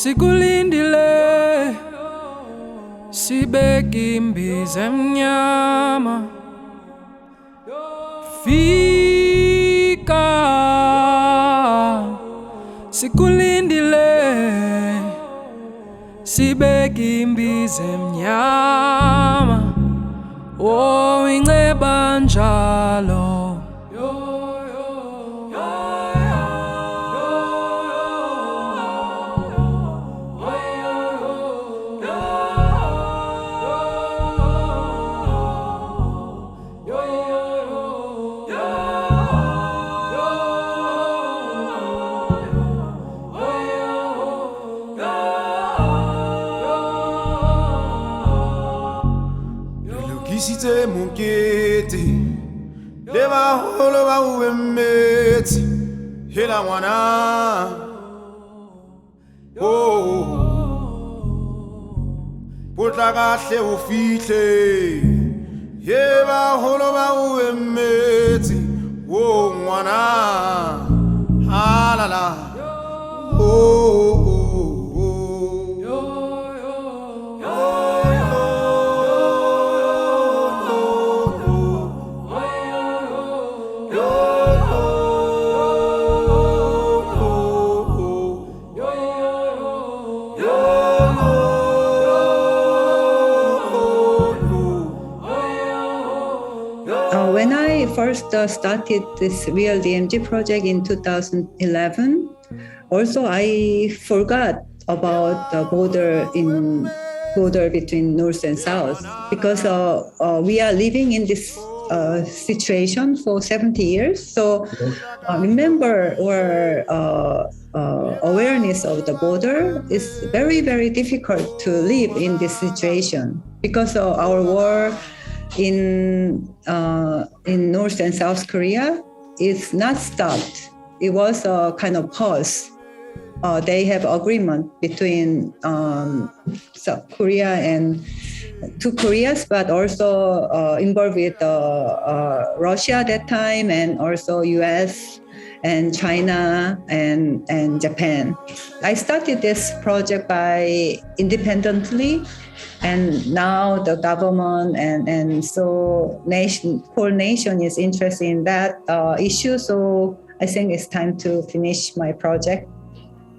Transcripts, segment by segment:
Sikulindile sibeke imbiza emnyama, fika sikulindile sibeke imbiza emnyama, oh inceba njalo. Kisite mukete leva holo ba uemeti hela wana oh potla kahle ufihle yeva holo ba uemeti wo ngwana halala oh When I first started this Real DMG project in 2011, also I forgot about the border between North and South, because we are living in this situation for 70 years. So remember our awareness of the border is very, very difficult to live in this situation, because our war in North and South Korea is not stopped. It was a kind of pause. They have agreement between South Korea and two Koreas, but also involved with Russia at that time, and also US and China and Japan. I started this project by independently, and now the government and so whole nation is interested in that issue. So I think it's time to finish my project.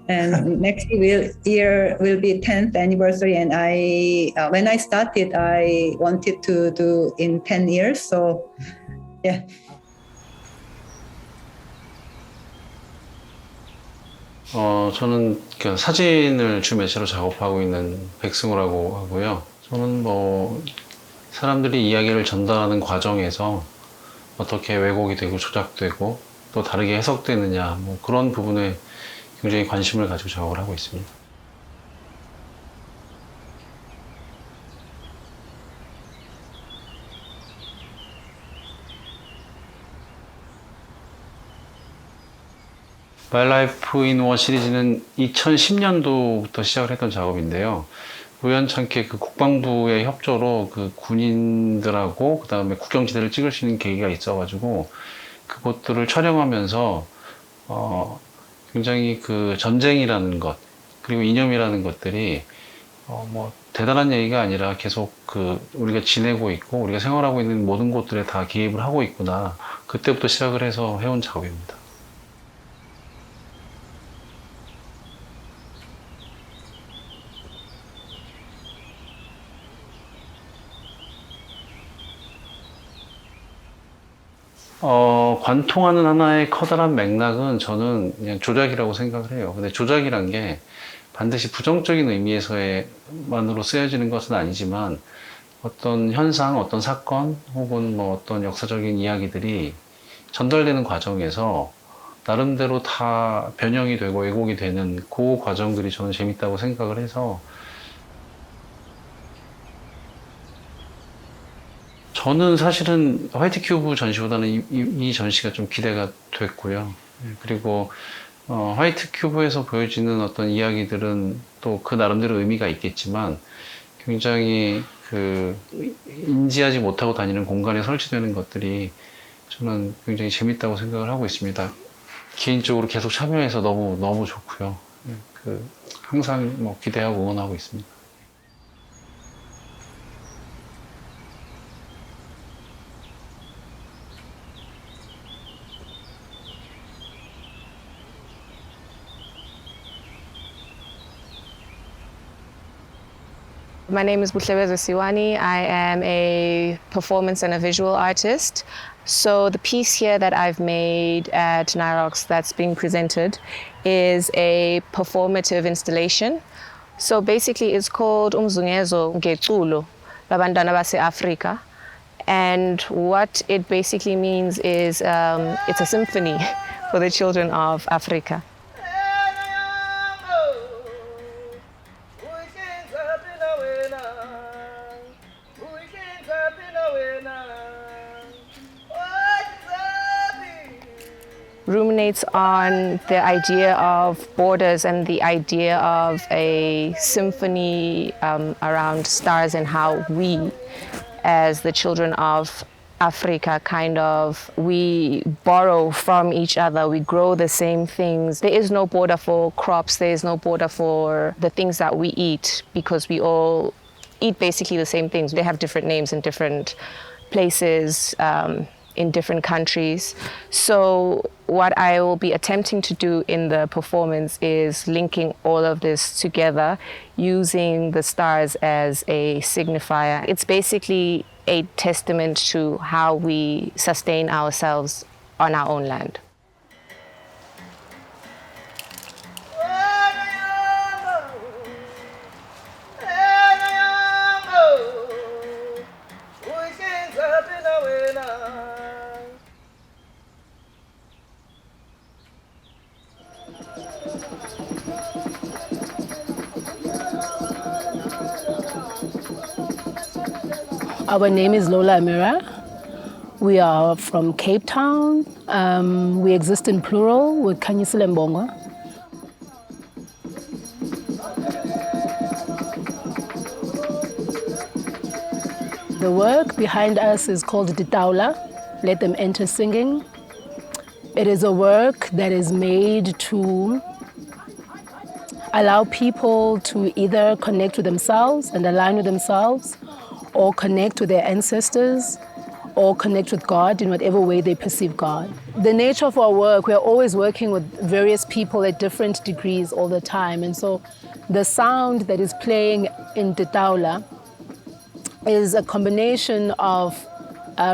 And next year will be 10th anniversary. And when I started, I wanted to do in 10 years. So yeah. 저는 사진을 주 매체로 작업하고 있는 백승우라고 하고요. 저는 사람들이 이야기를 전달하는 과정에서 어떻게 왜곡이 되고 조작되고 또 다르게 해석되느냐, 그런 부분에 굉장히 관심을 가지고 작업을 하고 있습니다. My Life in War 시리즈는 2010년도부터 시작을 했던 작업인데요. 우연찮게 그 국방부의 협조로 그 군인들하고 그 다음에 국경지대를 찍을 수 있는 계기가 있어가지고 그것들을 촬영하면서 굉장히 그 전쟁이라는 것 그리고 이념이라는 것들이 대단한 얘기가 아니라 계속 우리가 지내고 있고 우리가 생활하고 있는 모든 곳들에 다 기입을 하고 있구나, 그때부터 시작을 해서 해온 작업입니다. 관통하는 하나의 커다란 맥락은 저는 그냥 조작이라고 생각을 해요. 근데 조작이란 게 반드시 부정적인 의미에서만으로 쓰여지는 것은 아니지만 어떤 현상, 어떤 사건 혹은 어떤 역사적인 이야기들이 전달되는 과정에서 나름대로 다 변형이 되고 왜곡이 되는 그 과정들이 저는 재밌다고 생각을 해서 저는 사실은 화이트 큐브 전시보다는 이 전시가 좀 기대가 됐고요. 그리고 화이트 큐브에서 보여지는 어떤 이야기들은 또 그 나름대로 의미가 있겠지만 굉장히 그 인지하지 못하고 다니는 공간에 설치되는 것들이 저는 굉장히 재밌다고 생각을 하고 있습니다. 개인적으로 계속 참여해서 너무 좋고요. 항상 뭐 기대하고 응원하고 있습니다. My name is Buhlebeza Siwani. I am a performance and a visual artist. So the piece here that I've made at Nyrox that's being presented is a performative installation. So basically it's called Umzungezo Ngeculo Labantwana Base Africa. And what it basically means is it's a symphony for the children of Africa. Ruminates on the idea of borders and the idea of a symphony around stars and how we, as the children of Africa, we borrow from each other, we grow the same things. There is no border for crops, there is no border for the things that we eat, because we all eat basically the same things. They have different names in different places, in different countries. So what I will be attempting to do in the performance is linking all of this together using the stars as a signifier. It's basically a testament to how we sustain ourselves on our own land. Our name is Lola Amira. We are from Cape Town. We exist in plural with Kanyisile Mbongo. The work behind us is called Ditaula, Let Them Enter Singing. It is a work that is made to allow people to either connect with themselves and align with themselves, or connect with their ancestors, or connect with God in whatever way they perceive God. The nature of our work, we're always working with various people at different degrees all the time. And so the sound that is playing in Ditaula is a combination of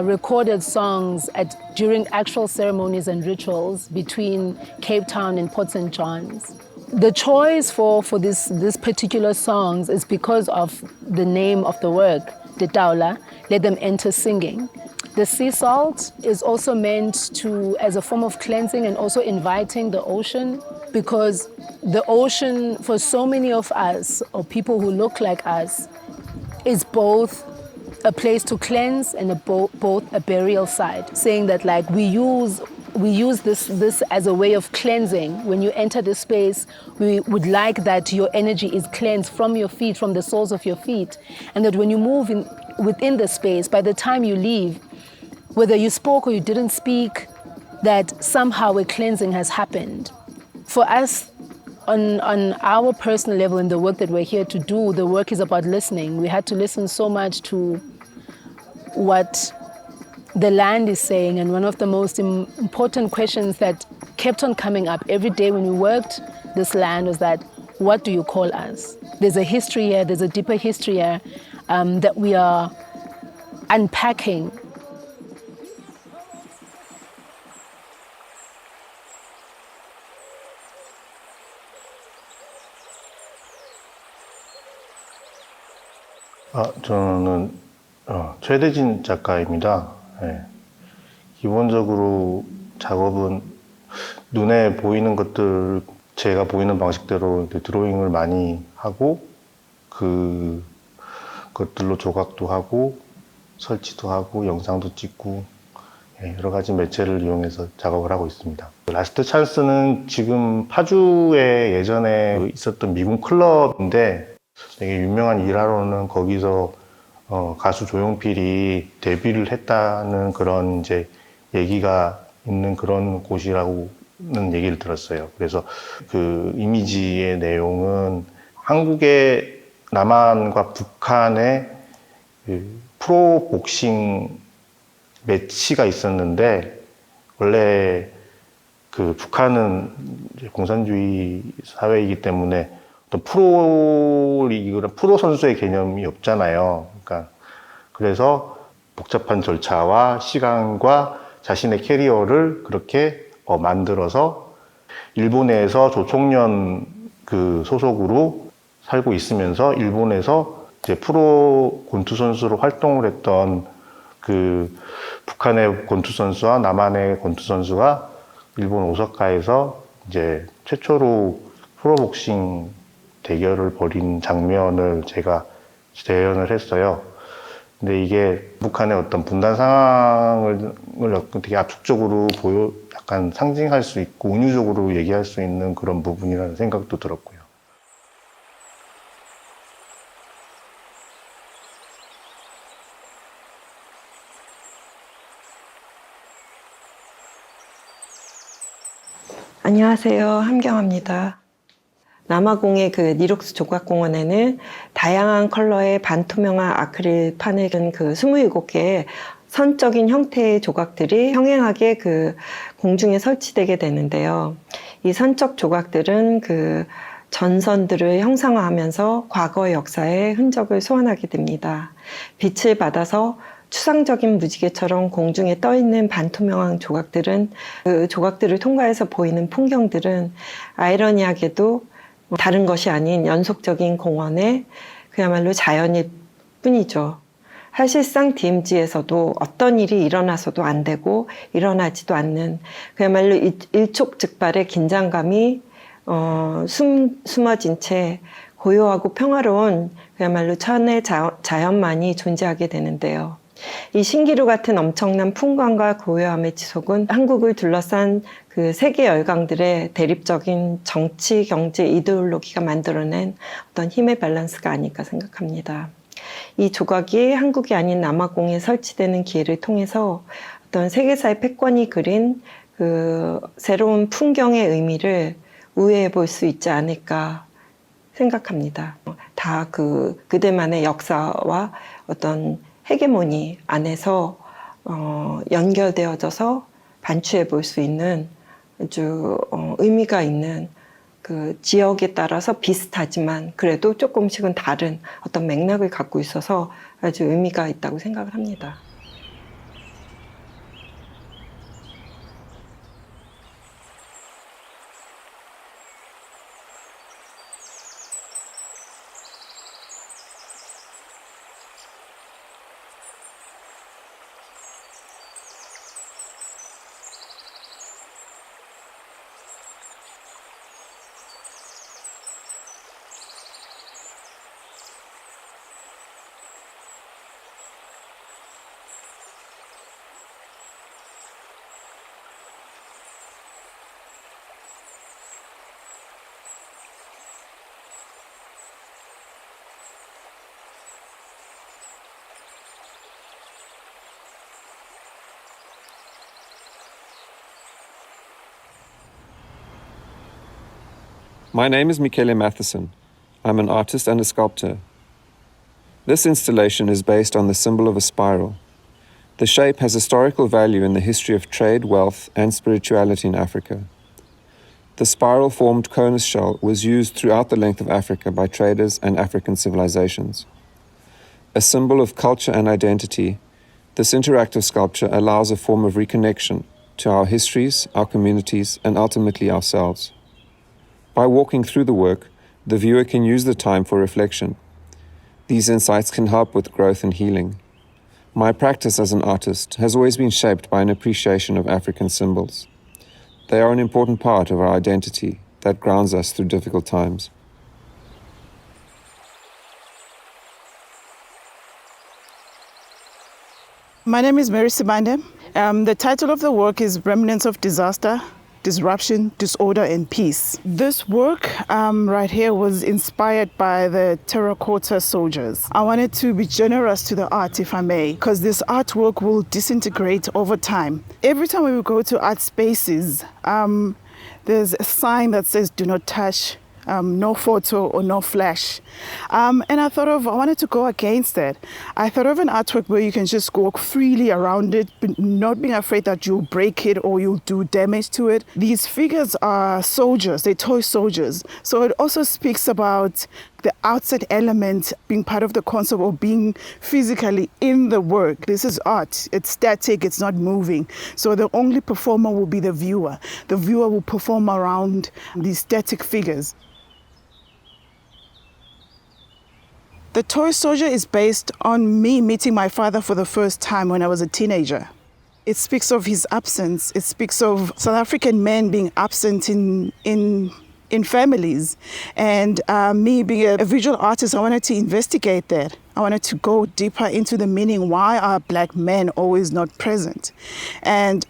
recorded songs during actual ceremonies and rituals between Cape Town and Port St. John's. The choice for this particular songs is because of the name of the work, Ditaula, Let Them Enter Singing. The sea salt is also meant as a form of cleansing and also inviting the ocean, because the ocean, for so many of us, or people who look like us, is both a place to cleanse and both a burial site, saying that like we use this as a way of cleansing. When you enter this space, we would like that your energy is cleansed from your feet, from the soles of your feet, and that when you move within the space, by the time you leave, whether you spoke or you didn't speak, that somehow a cleansing has happened. For us, on our personal level, in the work that we're here to do, the work is about listening. We had to listen so much to what the land is saying, and one of the most important questions that kept on coming up every day when we worked this land was that, what do you call us? There's a history here, there's a deeper history here that we are unpacking. 저는 최대진 작가입니다. 네. 기본적으로 작업은 눈에 보이는 것들, 제가 보이는 방식대로 드로잉을 많이 하고, 그것들로 조각도 하고, 설치도 하고 영상도 찍고 여러 가지 매체를 이용해서 작업을 하고 있습니다. 라스트 찬스는 지금 파주에 예전에 있었던 미군 클럽인데 되게 유명한 일화로는 거기서 가수 조용필이 데뷔를 했다는 그런 이제 얘기가 있는 그런 곳이라고는 얘기를 들었어요. 그래서 그 이미지의 내용은 한국의 남한과 북한의 그 프로복싱 매치가 있었는데 원래 그 북한은 이제 공산주의 사회이기 때문에 어떤 프로리그나 프로 선수의 개념이 없잖아요. 그러니까 그래서 복잡한 절차와 시간과 자신의 캐리어를 그렇게 만들어서 일본에서 조총련 그 소속으로 살고 있으면서 일본에서 이제 프로 권투 선수로 활동을 했던 그 북한의 권투 선수와 남한의 권투 선수가 일본 오사카에서 이제 최초로 프로복싱 대결을 벌인 장면을 제가 재현을 했어요. 근데 이게 북한의 어떤 분단 상황을 되게 압축적으로 약간 상징할 수 있고 은유적으로 얘기할 수 있는 그런 부분이라는 생각도 들었고요. 안녕하세요. 함경화입니다. 남아공의 그 니록스 조각공원에는 다양한 컬러의 반투명한 아크릴판을 든 그 27개의 선적인 형태의 조각들이 평행하게 그 공중에 설치되게 되는데요. 이 선적 조각들은 그 전선들을 형상화하면서 과거의 역사의 흔적을 소환하게 됩니다. 빛을 받아서 추상적인 무지개처럼 공중에 떠 있는 반투명한 조각들은 그 조각들을 통과해서 보이는 풍경들은 아이러니하게도 다른 것이 아닌 연속적인 공원의 그야말로 자연일 뿐이죠. 사실상 DMZ에서도 어떤 일이 일어나서도 안 되고 일어나지도 않는 그야말로 일촉즉발의 긴장감이 숨어진 채 고요하고 평화로운 그야말로 천의 자연만이 존재하게 되는데요. 이 신기루 같은 엄청난 풍광과 고요함의 지속은 한국을 둘러싼 그 세계 열강들의 대립적인 정치, 경제, 이데올로기가 만들어낸 어떤 힘의 밸런스가 아닐까 생각합니다. 이 조각이 한국이 아닌 남아공에 설치되는 기회를 통해서 어떤 세계사의 패권이 그린 그 새로운 풍경의 의미를 우회해 볼 수 있지 않을까 생각합니다. 다 그들만의 역사와 어떤 헤게모니 안에서 연결되어져서 반추해 볼 수 있는 아주 의미가 있는 그 지역에 따라서 비슷하지만 그래도 조금씩은 다른 어떤 맥락을 갖고 있어서 아주 의미가 있다고 생각을 합니다. My name is Michele Matheson. I'm an artist and a sculptor. This installation is based on the symbol of a spiral. The shape has historical value in the history of trade, wealth, and spirituality in Africa. The spiral-formed conus shell was used throughout the length of Africa by traders and African civilizations. A symbol of culture and identity, this interactive sculpture allows a form of reconnection to our histories, our communities, and ultimately ourselves. By walking through the work, the viewer can use the time for reflection. These insights can help with growth and healing. My practice as an artist has always been shaped by an appreciation of African symbols. They are an important part of our identity that grounds us through difficult times. My name is Mary Sibande. The title of the work is Remnants of Disaster, Disruption, Disorder, and Peace. This work right here was inspired by the terracotta soldiers. I wanted to be generous to the art, if I may, because this artwork will disintegrate over time. Every time we go to art spaces, there's a sign that says, do not touch, no photo or no flash. And I wanted to go against that. I thought of an artwork where you can just walk freely around it, but not being afraid that you'll break it or you'll do damage to it. These figures are soldiers, they're toy soldiers. So it also speaks about the outside element being part of the concept or being physically in the work. This is art, it's static, it's not moving. So the only performer will be the viewer. The viewer will perform around these static figures. The Toy Soldier is based on me meeting my father for the first time when I was a teenager. It speaks of his absence. It speaks of South African men being absent in families. And me being a visual artist, I wanted to investigate that. I wanted to go deeper into the meaning. Why are Black men always not present? And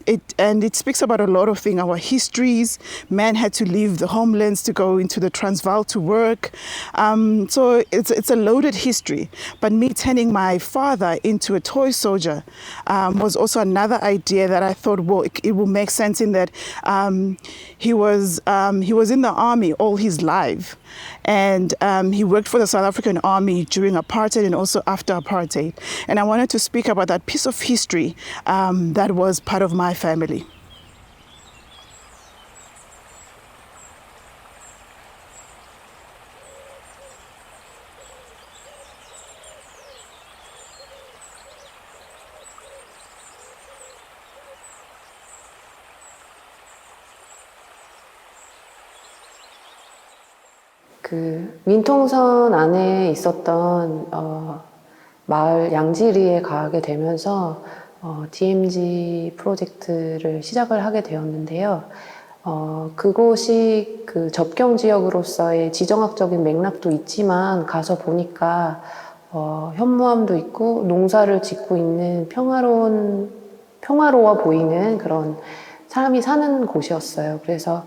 it speaks about a lot of things, our histories. Men had to leave the homelands to go into the Transvaal to work. So it's a loaded history. But me turning my father into a toy soldier was also another idea that I thought, well, it will make sense in that he was in the army all his life. And he worked for the South African Army during apartheid and also after apartheid. And I wanted to speak about that piece of history that was part of my family. 그 민통선 안에 있었던 마을 양지리에 가게 되면서 DMZ 프로젝트를 시작을 하게 되었는데요. 그곳이 그 접경 지역으로서의 지정학적인 맥락도 있지만 가서 보니까 현무암도 있고 농사를 짓고 있는 평화로워 보이는 그런 사람이 사는 곳이었어요. 그래서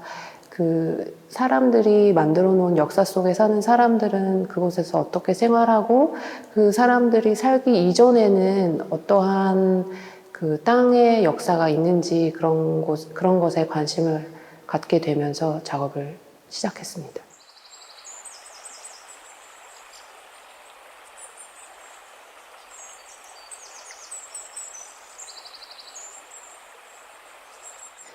그 사람들이 만들어 놓은 역사 속에 사는 사람들은 그곳에서 어떻게 생활하고 그 사람들이 살기 이전에는 어떠한 그 땅의 역사가 있는지 그런 것에 관심을 갖게 되면서 작업을 시작했습니다.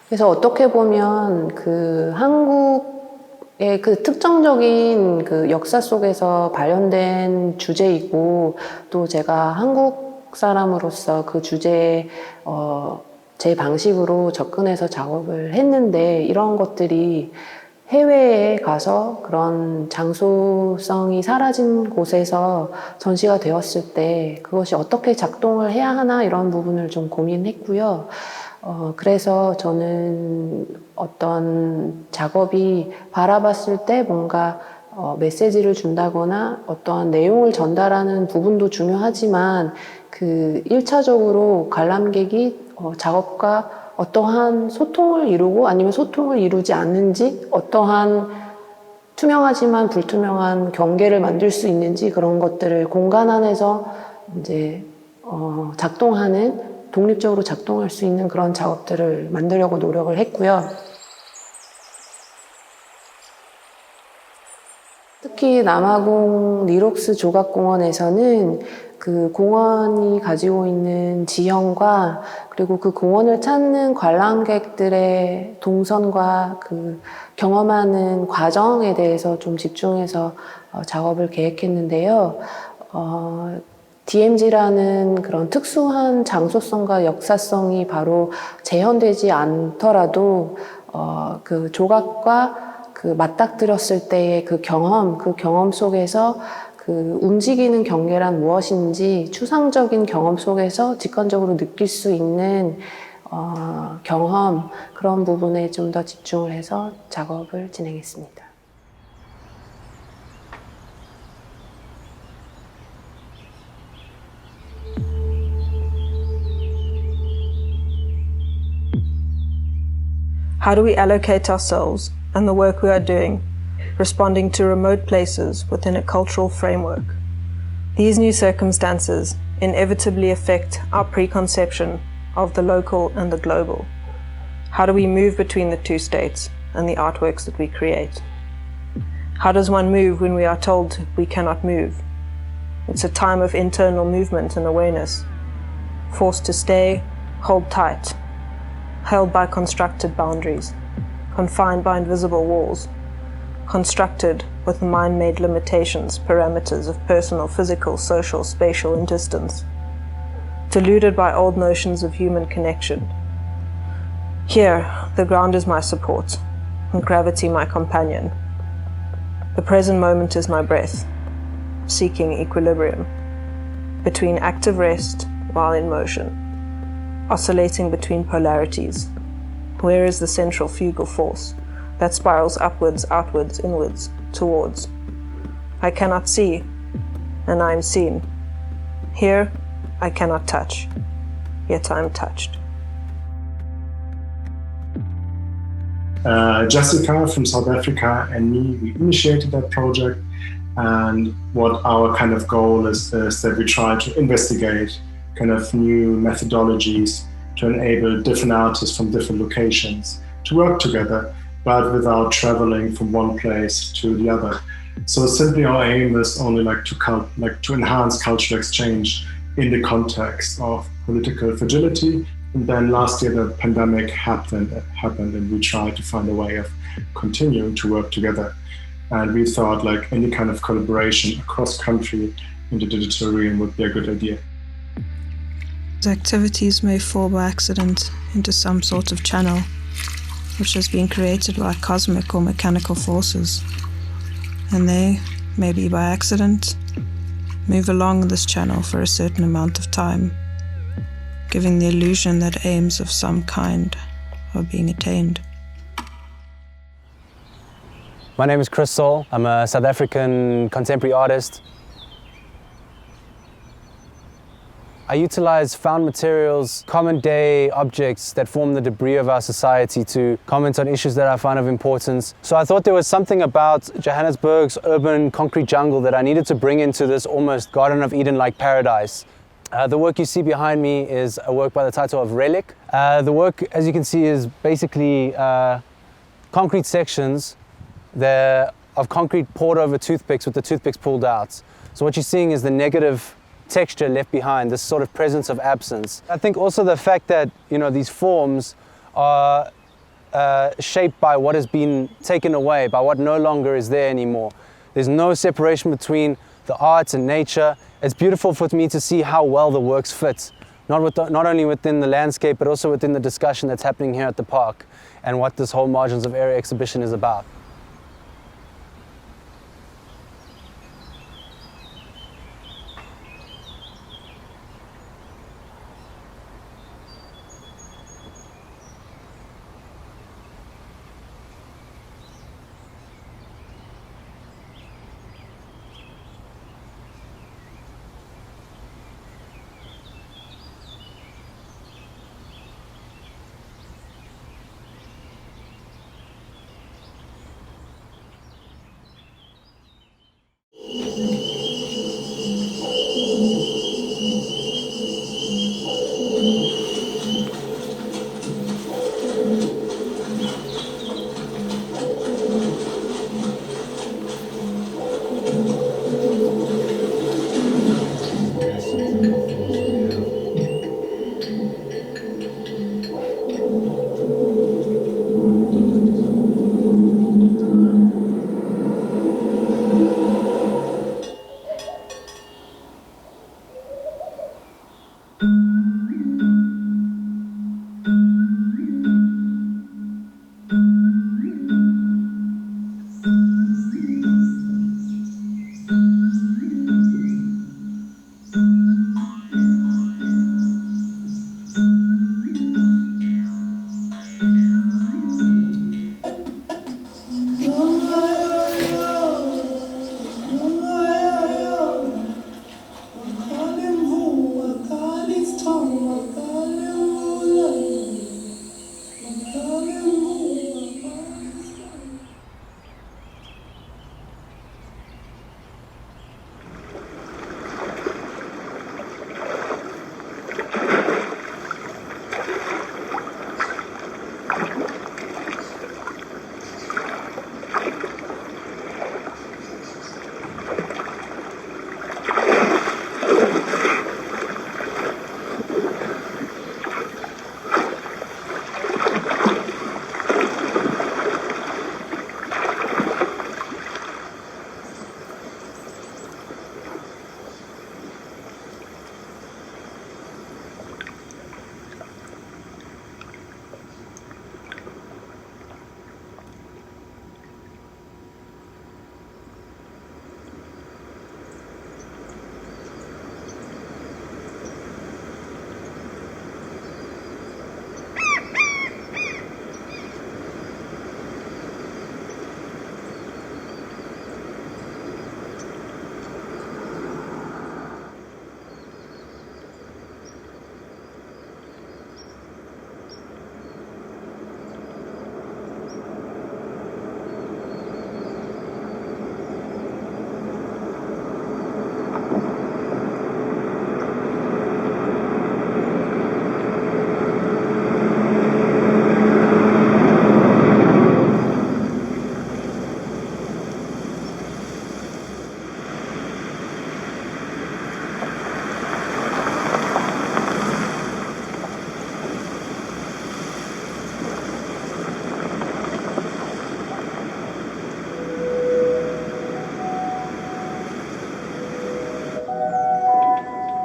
그래서 어떻게 보면 그 한국의 그 특정적인 그 역사 속에서 발현된 주제이고 또 제가 한국 사람으로서 그 주제에 제 방식으로 접근해서 작업을 했는데 이런 것들이 해외에 가서 그런 장소성이 사라진 곳에서 전시가 되었을 때 그것이 어떻게 작동을 해야 하나 이런 부분을 좀 고민했고요. 그래서 저는 어떤 작업이 바라봤을 때 뭔가 메시지를 준다거나 어떠한 내용을 전달하는 부분도 중요하지만 그 1차적으로 관람객이 작업과 어떠한 소통을 이루고 아니면 소통을 이루지 않는지 어떠한 투명하지만 불투명한 경계를 만들 수 있는지 그런 것들을 공간 안에서 이제 작동하는 독립적으로 작동할 수 있는 그런 작업들을 만들려고 노력을 했고요. 특히 남아공 리록스 조각공원에서는 그 공원이 가지고 있는 지형과 그리고 그 공원을 찾는 관람객들의 동선과 그 경험하는 과정에 대해서 좀 집중해서 작업을 계획했는데요. DMZ라는 그런 특수한 장소성과 역사성이 바로 재현되지 않더라도 그 조각과 그 맞닥뜨렸을 때의 그 경험 속에서 그 움직이는 경계란 무엇인지 추상적인 경험 속에서 직관적으로 느낄 수 있는 경험 그런 부분에 좀 더 집중을 해서 작업을 진행했습니다. How do we allocate ourselves and the work we are doing, responding to remote places within a cultural framework? These new circumstances inevitably affect our preconception of the local and the global. How do we move between the two states and the artworks that we create? How does one move when we are told we cannot move? It's a time of internal movement and awareness, forced to stay, hold tight, held by constructed boundaries, confined by invisible walls, constructed with mind-made limitations, parameters of personal, physical, social, spatial distance, deluded by old notions of human connection. Here, the ground is my support, and gravity my companion. The present moment is my breath, seeking equilibrium, between active rest while in motion, oscillating between polarities. Where is the central fugal force that spirals upwards, outwards, inwards, towards? I cannot see, and I am seen. Here, I cannot touch, yet I am touched. Jessica from South Africa and me, we initiated that project, and what our kind of goal is that we try to investigate kind of new methodologies to enable different artists from different locations to work together, but without traveling from one place to the other. So simply our aim is only to enhance cultural exchange in the context of political fragility. And then last year the pandemic happened and we tried to find a way of continuing to work together. And we thought like any kind of collaboration across country in the digital realm would be a good idea. Activities may fall by accident into some sort of channel which has been created by cosmic or mechanical forces, and they, maybe by accident, move along this channel for a certain amount of time, giving the illusion that aims of some kind are being attained. My name is Chris Saul. I'm a South African contemporary artist. I utilize found materials, common day objects that form the debris of our society to comment on issues that I find of importance. So I thought there was something about Johannesburg's urban concrete jungle that I needed to bring into this almost Garden of Eden-like paradise. The work you see behind me is a work by the title of Relic. The work, as you can see, is basically concrete sections of concrete poured over toothpicks with the toothpicks pulled out. So what you're seeing is the negative texture left behind, this sort of presence of absence. I think also the fact that, you know, these forms are shaped by what has been taken away, by what no longer is there anymore. There's no separation between the arts and nature. It's beautiful for me to see how well the works fit, not only within the landscape, but also within the discussion that's happening here at the park and what this whole Margins of Area exhibition is about.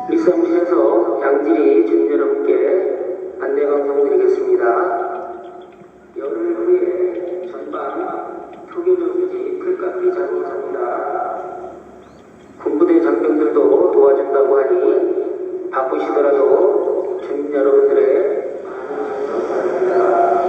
리사무실에서 양질이 주민 여러분께 안내 방송 드리겠습니다. 열흘 후에 전방 표교정지 풀깎이 장로사입니다. 군부대 장병들도 도와준다고 하니 바쁘시더라도 주민 여러분들의 감사합니다.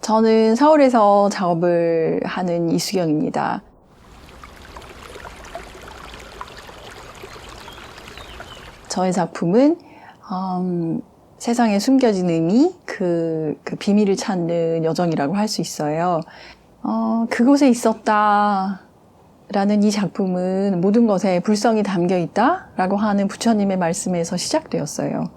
저는 서울에서 작업을 하는 이수경입니다. 저의 작품은 세상에 숨겨진 의미, 그 비밀을 찾는 여정이라고 할 수 있어요. 그곳에 있었다 라는 이 작품은 모든 것에 불성이 담겨 있다 라고 하는 부처님의 말씀에서 시작되었어요.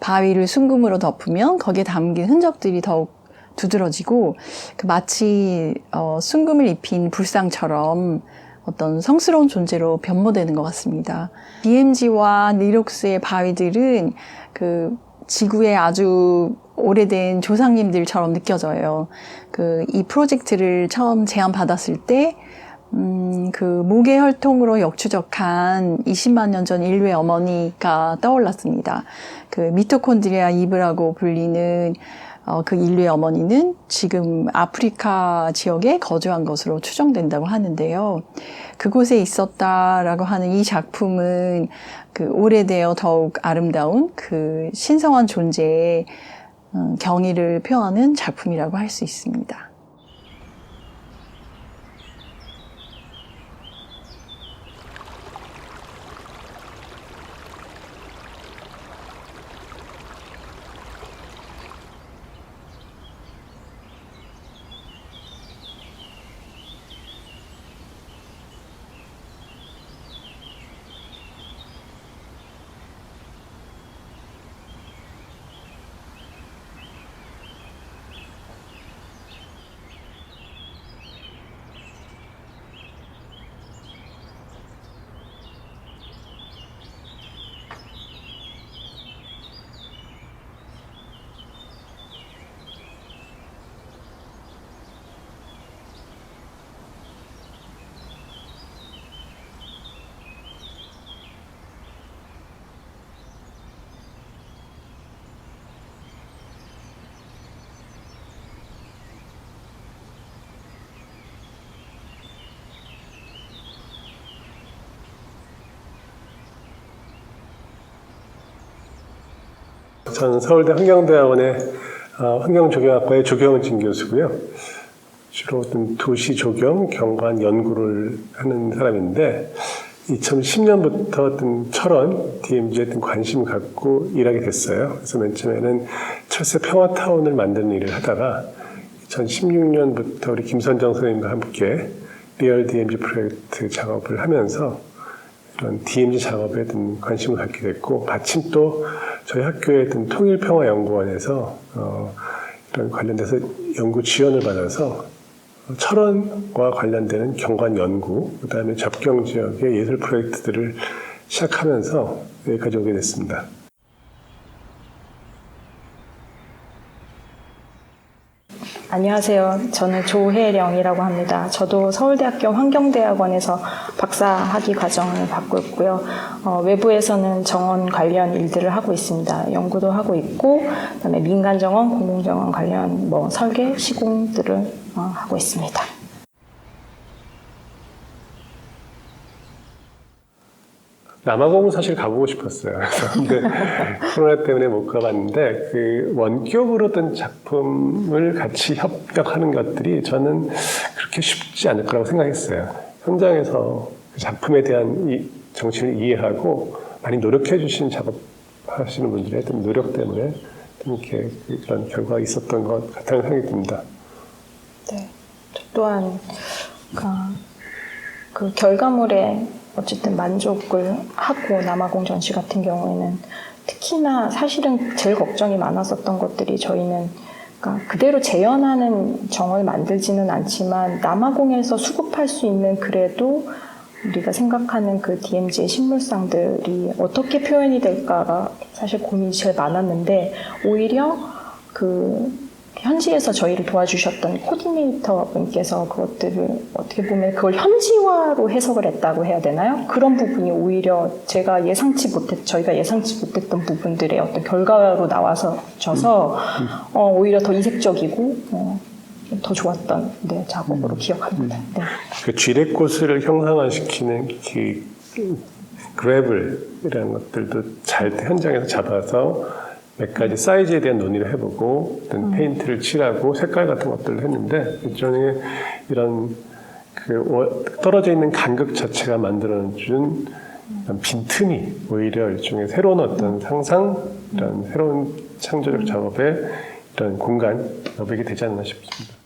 바위를 순금으로 덮으면 거기에 담긴 흔적들이 더욱 두드러지고 마치 순금을 입힌 불상처럼 어떤 성스러운 존재로 변모되는 것 같습니다. DMZ와 니록스의 바위들은 그 지구의 아주 오래된 조상님들처럼 느껴져요. 이 프로젝트를 처음 제안받았을 때 그 목의 혈통으로 역추적한 20만 년 전 인류의 어머니가 떠올랐습니다. 그 미토콘드리아 이브라고 불리는 그 인류의 어머니는 지금 아프리카 지역에 거주한 것으로 추정된다고 하는데요. 그곳에 있었다라고 하는 이 작품은 그 오래되어 더욱 아름다운 그 신성한 존재의 경의를 표하는 작품이라고 할 수 있습니다. 저는 서울대 환경대학원의 환경조경학과의 조경진 교수고요. 주로 도시 조경, 경관 연구를 하는 사람인데 2010년부터 철원, DMZ에 관심을 갖고 일하게 됐어요. 그래서 맨 처음에는 철새 평화타운을 만드는 일을 하다가 2016년부터 우리 김선정 선생님과 함께 리얼 DMZ 프로젝트 작업을 하면서 이런 DMZ 작업에 관심을 갖게 됐고, 마침 또 저희 학교의 통일평화연구원에서 이런 관련돼서 연구 지원을 받아서 철원과 관련되는 경관 연구, 그 다음에 접경 지역의 예술 프로젝트들을 시작하면서 여기까지 오게 됐습니다. 안녕하세요. 저는 조혜령이라고 합니다. 저도 서울대학교 환경대학원에서 박사학위 과정을 받고 있고요. 외부에서는 정원 관련 일들을 하고 있습니다. 연구도 하고 있고, 그다음에 민간 정원, 공공 정원 관련 설계, 시공들을 하고 있습니다. 남아공은 사실 가보고 싶었어요. 근데 코로나 때문에 못 가봤는데 그 원격으로 된 작품을 같이 협력하는 것들이 저는 그렇게 쉽지 않을 거라고 생각했어요. 현장에서 그 작품에 대한 이 정신을 이해하고 많이 노력해 주신 작업하시는 분들의 노력 때문에 이렇게 그런 결과가 있었던 것 같다는 생각이 듭니다. 네, 또한 그 결과물에 어쨌든 만족을 하고, 남아공 전시 같은 경우에는 특히나 사실은 제일 걱정이 많았었던 것들이, 저희는 그러니까 그대로 재현하는 정을 만들지는 않지만 남아공에서 수급할 수 있는 그래도 우리가 생각하는 그 DMZ의 식물상들이 어떻게 표현이 될까가 사실 고민이 제일 많았는데, 오히려 그 현지에서 저희를 도와주셨던 코디네이터 분께서 그것들을 어떻게 보면 그걸 현지화로 해석을 했다고 해야 되나요? 그런 부분이 오히려 저희가 예상치 못했던 부분들의 어떤 결과로 나와서 오히려 더 이색적이고 더 좋았던 작업으로 기억합니다. 네. 그 쥐레꽃을 형상화시키는 그래블이라는 것들도 잘 현장에서 잡아서 몇 가지 사이즈에 대한 논의를 해보고 페인트를 칠하고 색깔 같은 것들을 했는데, 일종의 이런 떨어져 있는 간극 자체가 만들어준 빈틈이 오히려 일종의 새로운 어떤 상상, 이런 새로운 창조적 작업의 이런 공간, 여백이 되지 않나 싶습니다.